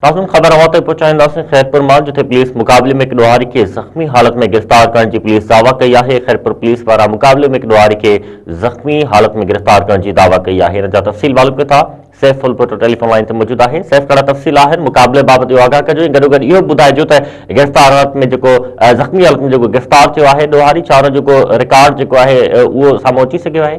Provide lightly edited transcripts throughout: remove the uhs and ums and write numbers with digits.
नाज़रीन ख़बर अवां ताईं पहुचाईंदासीं ख़ैरपुर मां, जिथे पुलिस मुक़ाबले में हिक ॾोहारी खे ज़ख़्मी हालत में गिरफ़्तार करण जी पुलिस दावा कई आहे। ख़ैरपुर पुलिस पारां मुक़ाबले में हिक ॾोहारी खे ज़ख़्मी हालत में गिरफ़्तार करण जी दावा कई आहे। इन जा तफ़सील मालूम कयो था सैफ फुलपुर टेलीफोन लाइन ते मौजूद आहे। सैफ, कहिड़ा तफ़सील आहिनि मुक़ाबले बाबति इहो आगाह कजो। गॾोगॾु इहो बुधाइजो त गिरफ़्तार हालत में जेको ज़ख़्मी हालत में जेको गिरफ़्तार थियो आहे ॾोहारी, छा हुन जेको रिकॉर्ड जेको आहे उहो साम्हूं अची सघियो आहे?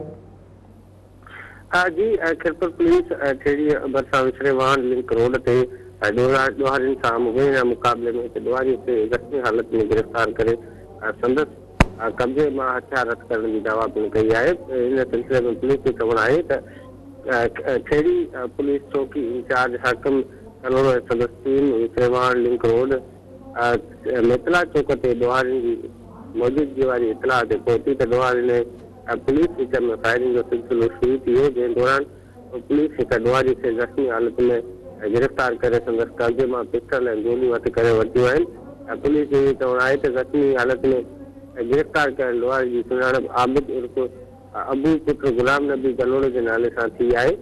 जी, खैरपुर पुलिस खेड़ी भरिसां विछड़े वाहन लिंक रोड ते ॾोहारियुनि सां मुबैना मुक़ाबले में हिकु ॾोहारी खे ज़ख़्मी हालत में गिरफ़्तार करे संदसि कब्जे मां हथियार रद्द करण जी दावा पिणु कई आहे। इन सिलसिले में पुलिस जो चवणु आहे त खेड़ी पुलिस चौकी इंचार्ज हाकिम कलोरो ऐं संदसि टीम विछड़े वाहन लिंक रोड मितला चौक ते ॾोहारियुनि जी मौजूदगी वारी इतलाह ते पहुती त ॾोहारी ने पुलिस विच में फायरिंग जो सिलसिलो शुरू थी वियो, जंहिं दौरान पुलिस हिकु ॾोहारी खे ज़ख़्मी हालत में गिरफ़्तार करे संदसि कब्जे मां पिस्टल ऐं गोलियूं हथ करे वरितियूं आहिनि। पुलिस जो इहो चवणु आहे त ज़ख़्मी हालत में गिरफ़्तार कयल ॾोहारी जी सुञाणप आबिद उर्फ़ अबू पुत्र गुलाम नबी गलोड़े जे नाले सां थी आहे,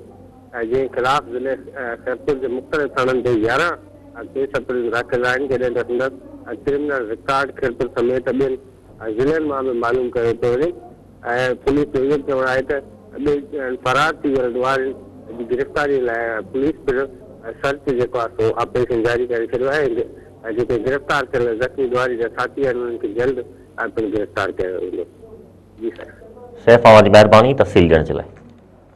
जंहिं ख़िलाफ़ ज़िले खैरपुर जे मुख़्तलिफ़ थाणनि ते 11 केस दाख़िल आहिनि, जॾहिं त संदसि क्रिमिनल रिकॉर्ड खैरपुर समेत ॿियनि ज़िलनि मां बि मालूम कयो थो वञे। पुलिस जो इहो चवणु आहे त फरार थी वियल ॾोहारियुनि जी गिरफ़्तारी लाइ पुलिस पिणु सर्च जेको आहे सो ऑपरेशन जारी करे छॾियो आहे। जेके गिरफ़्तार थियल ज़ख़्मी ॾोहारी जा साथी आहिनि उन्हनि खे जल्द पिणु गिरफ़्तार कयो वेंदो। जी सर। सैफ, अवां जी महिरबानी तफ़सील ॾियण जे लाइ।